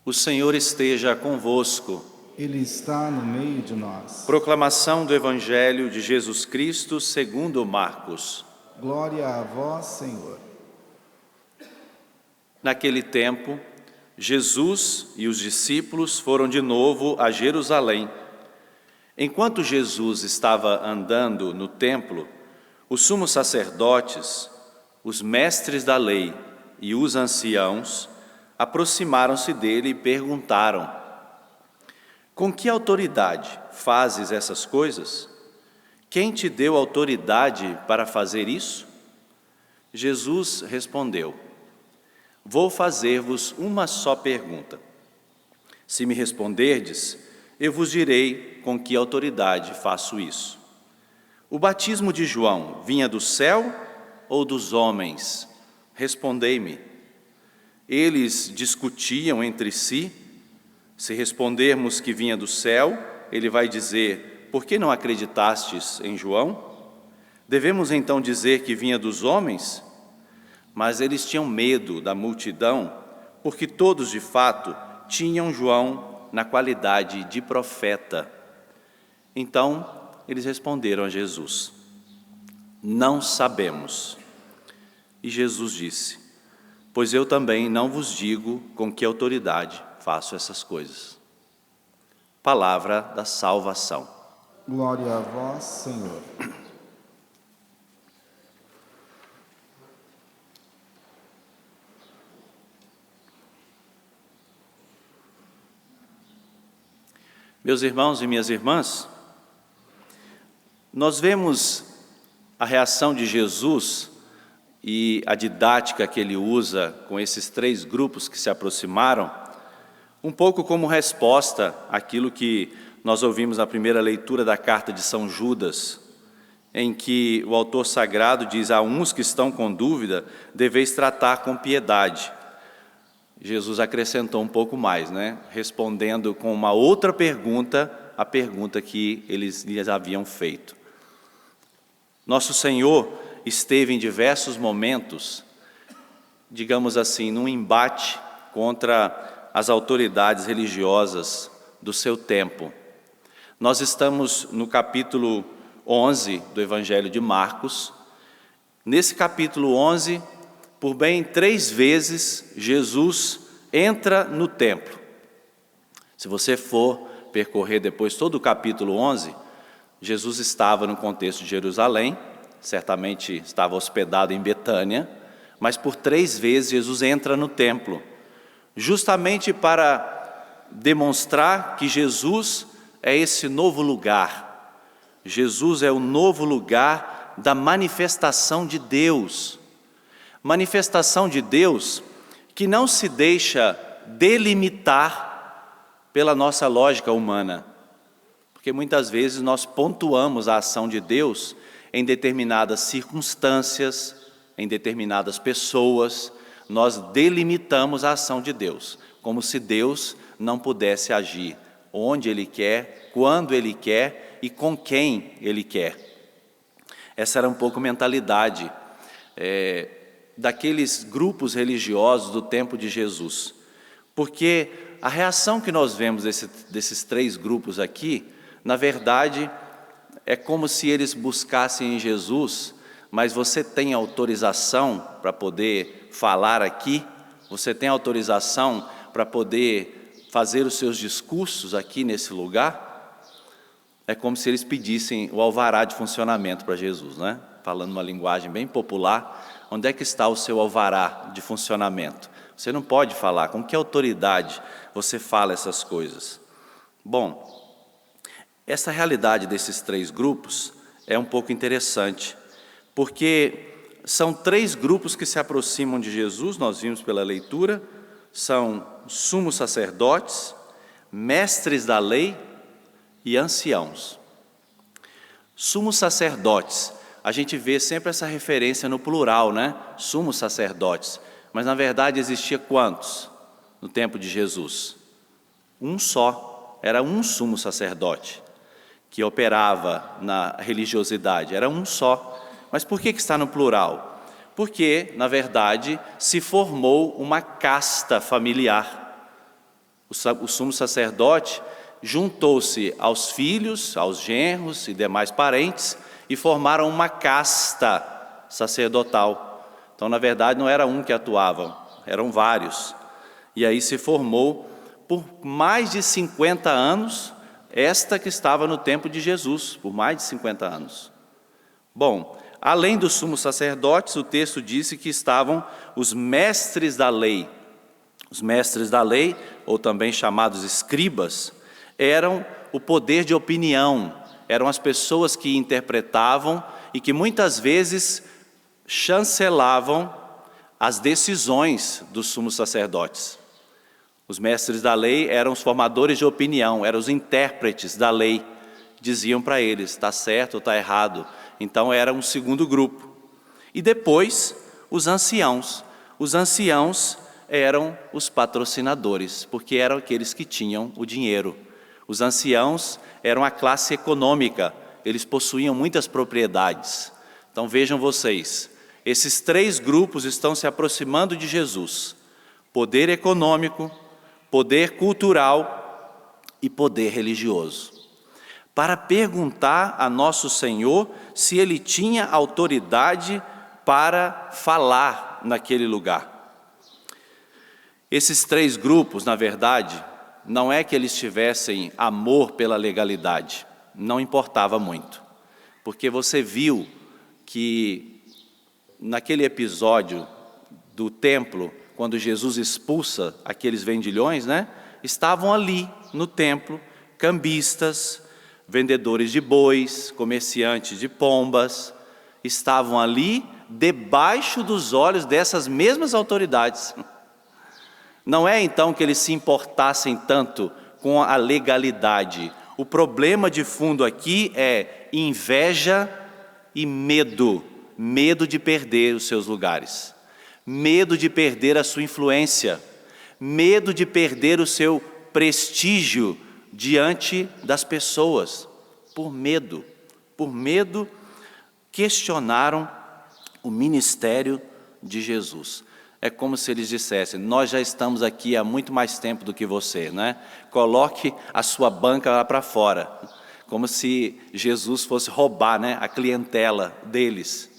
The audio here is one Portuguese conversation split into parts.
O Senhor esteja convosco. Ele está no meio de nós. Proclamação do Evangelho de Jesus Cristo segundo Marcos. Glória a vós, Senhor. Naquele tempo, Jesus e os discípulos foram de novo a Jerusalém. Enquanto Jesus estava andando no templo, os sumos sacerdotes, os mestres da lei e os anciãos aproximaram-se dele e perguntaram: com que autoridade fazes essas coisas? Quem te deu autoridade para fazer isso? Jesus respondeu: vou fazer-vos uma só pergunta. Se me responderdes, eu vos direi com que autoridade faço isso. O batismo de João vinha do céu ou dos homens? Respondei-me. Eles discutiam entre si. Se respondermos que vinha do céu, ele vai dizer: por que não acreditastes em João? Devemos então dizer que vinha dos homens? Mas eles tinham medo da multidão, porque todos de fato tinham João na qualidade de profeta. Então eles responderam a Jesus: não sabemos. E Jesus disse: pois eu também não vos digo com que autoridade faço essas coisas. Palavra da salvação. Glória a vós, Senhor. Meus irmãos e minhas irmãs, nós vemos a reação de Jesus e a didática que ele usa com esses três grupos que se aproximaram, um pouco como resposta àquilo que nós ouvimos na primeira leitura da carta de São Judas, em que o autor sagrado diz: a uns que estão com dúvida, deveis tratar com piedade. Jesus acrescentou um pouco mais, respondendo com uma outra pergunta, a pergunta que eles lhes haviam feito. Nosso Senhor esteve em diversos momentos, digamos assim, num embate contra as autoridades religiosas do seu tempo. Nós estamos no capítulo 11 do Evangelho de Marcos. Nesse capítulo 11, por bem 3 vezes, Jesus entra no templo. Se você for percorrer depois todo o capítulo 11, Jesus estava no contexto de Jerusalém, certamente estava hospedado em Betânia, mas por 3 vezes Jesus entra no templo, justamente para demonstrar que Jesus é esse novo lugar. Jesus é o novo lugar da manifestação de Deus. Manifestação de Deus que não se deixa delimitar pela nossa lógica humana. Porque muitas vezes nós pontuamos a ação de Deus em determinadas circunstâncias, em determinadas pessoas, nós delimitamos a ação de Deus, como se Deus não pudesse agir onde Ele quer, quando Ele quer e com quem Ele quer. Essa era um pouco a mentalidade daqueles grupos religiosos do tempo de Jesus. Porque a reação que nós vemos desses 3 grupos aqui, na verdade, é como se eles buscassem em Jesus: mas você tem autorização para poder falar aqui? Você tem autorização para poder fazer os seus discursos aqui nesse lugar? É como se eles pedissem o alvará de funcionamento para Jesus, Falando uma linguagem bem popular: onde é que está o seu alvará de funcionamento? Você não pode falar, com que autoridade você fala essas coisas? Bom, essa realidade desses 3 grupos é um pouco interessante, porque são 3 grupos que se aproximam de Jesus, nós vimos pela leitura, são sumos sacerdotes, mestres da lei e anciãos. Sumos sacerdotes, a gente vê sempre essa referência no plural, Sumos sacerdotes, mas na verdade existia quantos no tempo de Jesus? Um só, era um sumo sacerdote que operava na religiosidade, era um só. Mas por que está no plural? Porque, na verdade, se formou uma casta familiar. O sumo sacerdote juntou-se aos filhos, aos genros e demais parentes e formaram uma casta sacerdotal. Então, na verdade, não era um que atuava, eram vários. E aí se formou, por mais de 50 anos, esta que estava no tempo de Jesus, por mais de 50 anos. Bom, além dos sumos sacerdotes, o texto disse que estavam os mestres da lei. Os mestres da lei, ou também chamados escribas, eram o poder de opinião, eram as pessoas que interpretavam e que muitas vezes chancelavam as decisões dos sumos sacerdotes. Os mestres da lei eram os formadores de opinião, eram os intérpretes da lei, diziam para eles, está certo ou está errado. Então era um segundo grupo. E depois, os anciãos. Os anciãos eram os patrocinadores, porque eram aqueles que tinham o dinheiro. Os anciãos eram a classe econômica, eles possuíam muitas propriedades. Então vejam vocês, esses três grupos estão se aproximando de Jesus: poder econômico, poder cultural e poder religioso, para perguntar a nosso Senhor se Ele tinha autoridade para falar naquele lugar. Esses três grupos, na verdade, não é que eles tivessem amor pela legalidade, não importava muito, porque você viu que naquele episódio do templo, quando Jesus expulsa aqueles vendilhões, estavam ali no templo cambistas, vendedores de bois, comerciantes de pombas, estavam ali debaixo dos olhos dessas mesmas autoridades. Não é então que eles se importassem tanto com a legalidade. O problema de fundo aqui é inveja e medo. Medo de perder os seus lugares. Medo de perder a sua influência. Medo de perder o seu prestígio diante das pessoas. Por medo, questionaram o ministério de Jesus. É como se eles dissessem, nós já estamos aqui há muito mais tempo do que você, Coloque a sua banca lá para fora, como se Jesus fosse roubar, a clientela deles.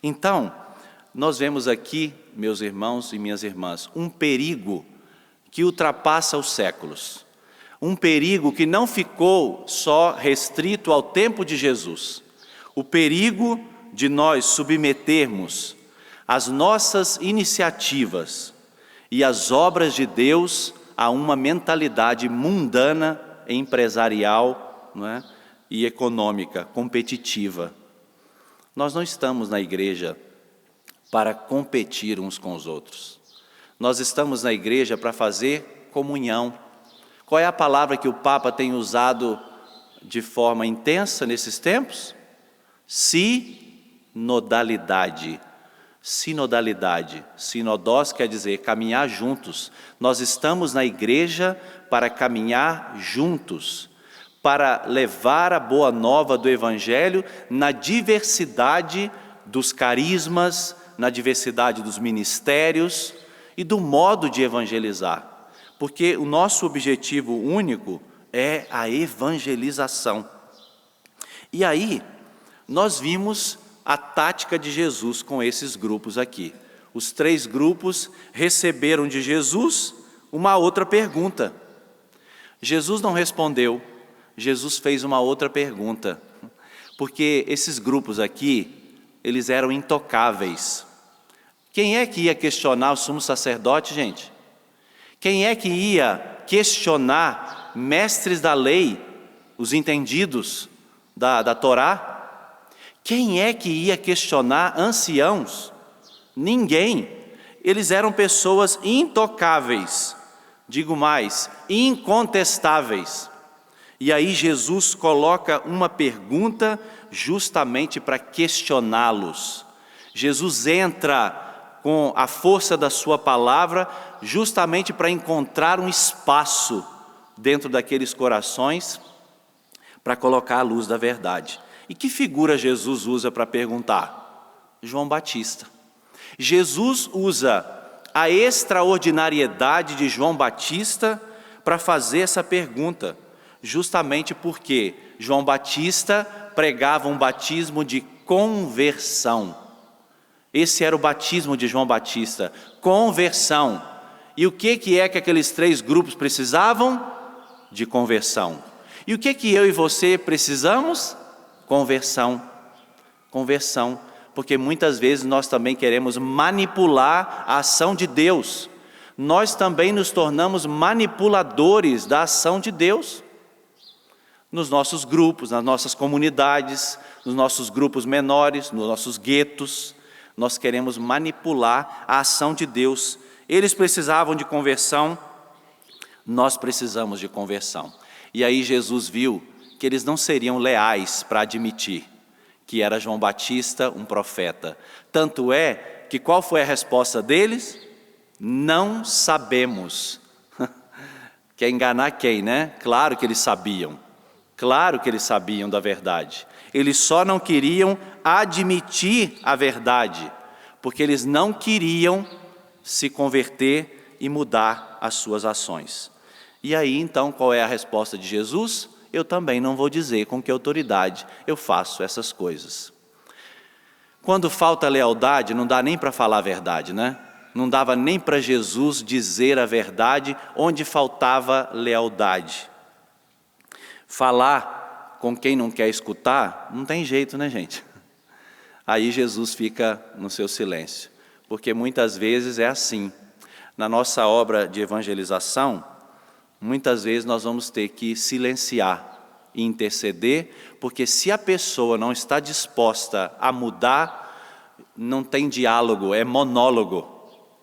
Então, nós vemos aqui, meus irmãos e minhas irmãs, um perigo que ultrapassa os séculos. Um perigo que não ficou só restrito ao tempo de Jesus. O perigo de nós submetermos as nossas iniciativas e as obras de Deus a uma mentalidade mundana, empresarial, e econômica, competitiva. Nós não estamos na igreja para competir uns com os outros. Nós estamos na igreja para fazer comunhão. Qual é a palavra que o Papa tem usado de forma intensa nesses tempos? Sinodalidade. Sinodalidade. Sinodós quer dizer caminhar juntos. Nós estamos na igreja para caminhar juntos, para levar a boa nova do Evangelho na diversidade dos carismas, na diversidade dos ministérios e do modo de evangelizar. Porque o nosso objetivo único é a evangelização. E aí, nós vimos a tática de Jesus com esses grupos aqui. Os três grupos receberam de Jesus uma outra pergunta. Jesus não respondeu, Jesus fez uma outra pergunta. Porque esses grupos aqui, eles eram intocáveis. Quem é que ia questionar o sumo sacerdote, gente? Quem é que ia questionar mestres da lei, os entendidos da Torá? Quem é que ia questionar anciãos? Ninguém. Eles eram pessoas intocáveis, digo mais, incontestáveis. E aí Jesus coloca uma pergunta justamente para questioná-los. Jesus entra com a força da sua palavra, justamente para encontrar um espaço dentro daqueles corações, para colocar a luz da verdade. E que figura Jesus usa para perguntar? João Batista. Jesus usa a extraordinariedade de João Batista para fazer essa pergunta, justamente porque João Batista pregava um batismo de conversão. Esse era o batismo de João Batista, conversão. E o que é que aqueles 3 grupos precisavam? De conversão. E o que eu e você precisamos? Conversão. Conversão. Porque muitas vezes nós também queremos manipular a ação de Deus. Nós também nos tornamos manipuladores da ação de Deus. Nos nossos grupos, nas nossas comunidades, nos nossos grupos menores, nos nossos guetos, nós queremos manipular a ação de Deus. Eles precisavam de conversão, nós precisamos de conversão. E aí Jesus viu que eles não seriam leais para admitir que era João Batista um profeta. Tanto é que qual foi a resposta deles? Não sabemos. Quer enganar quem, né? Claro que eles sabiam. Claro que eles sabiam da verdade. Eles só não queriam admitir a verdade, porque eles não queriam se converter e mudar as suas ações. E aí, então, qual é a resposta de Jesus? Eu também não vou dizer com que autoridade eu faço essas coisas. Quando falta lealdade, não dá nem para falar a verdade, né? Não dava nem para Jesus dizer a verdade onde faltava lealdade. Falar com quem não quer escutar, não tem jeito, né, gente? Aí Jesus fica no seu silêncio, porque muitas vezes é assim. Na nossa obra de evangelização, muitas vezes nós vamos ter que silenciar e interceder, porque se a pessoa não está disposta a mudar, não tem diálogo, é monólogo.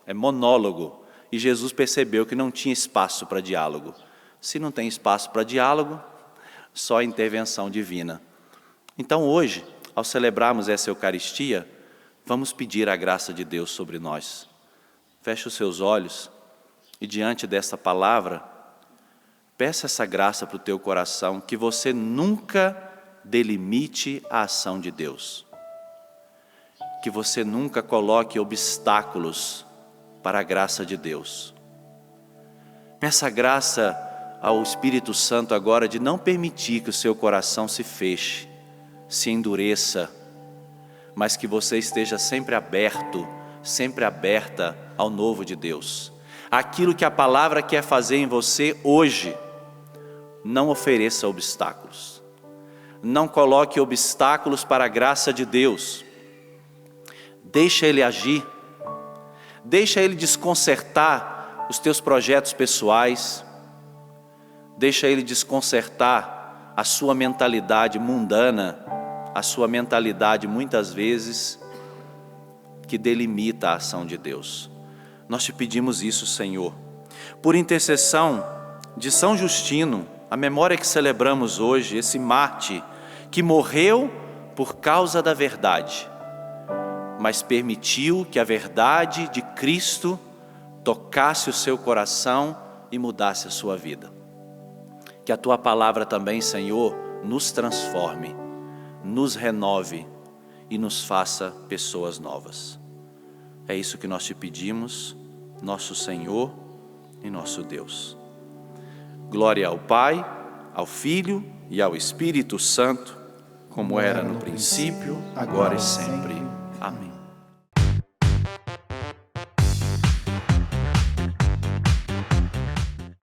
É monólogo. E Jesus percebeu que não tinha espaço para diálogo. Se não tem espaço para diálogo, só intervenção divina. Então hoje, ao celebrarmos essa Eucaristia, vamos pedir a graça de Deus sobre nós. Feche os seus olhos e diante dessa palavra, peça essa graça para o teu coração, que você nunca delimite a ação de Deus. Que você nunca coloque obstáculos para a graça de Deus. Peça graça ao Espírito Santo agora de não permitir que o seu coração se feche, se endureça, mas que você esteja sempre aberto, sempre aberta ao novo de Deus. Aquilo que a palavra quer fazer em você hoje, não ofereça obstáculos. Não coloque obstáculos para a graça de Deus. Deixa Ele agir. Deixa Ele desconcertar os teus projetos pessoais. Deixa Ele desconcertar a sua mentalidade mundana, a sua mentalidade muitas vezes que delimita a ação de Deus. Nós te pedimos isso, Senhor. Por intercessão de São Justino, a memória que celebramos hoje, esse mártir que morreu por causa da verdade, mas permitiu que a verdade de Cristo tocasse o seu coração e mudasse a sua vida. Que a Tua palavra também, Senhor, nos transforme, nos renove e nos faça pessoas novas. É isso que nós te pedimos, nosso Senhor e nosso Deus. Glória ao Pai, ao Filho e ao Espírito Santo, como era no princípio, agora e sempre. Amém.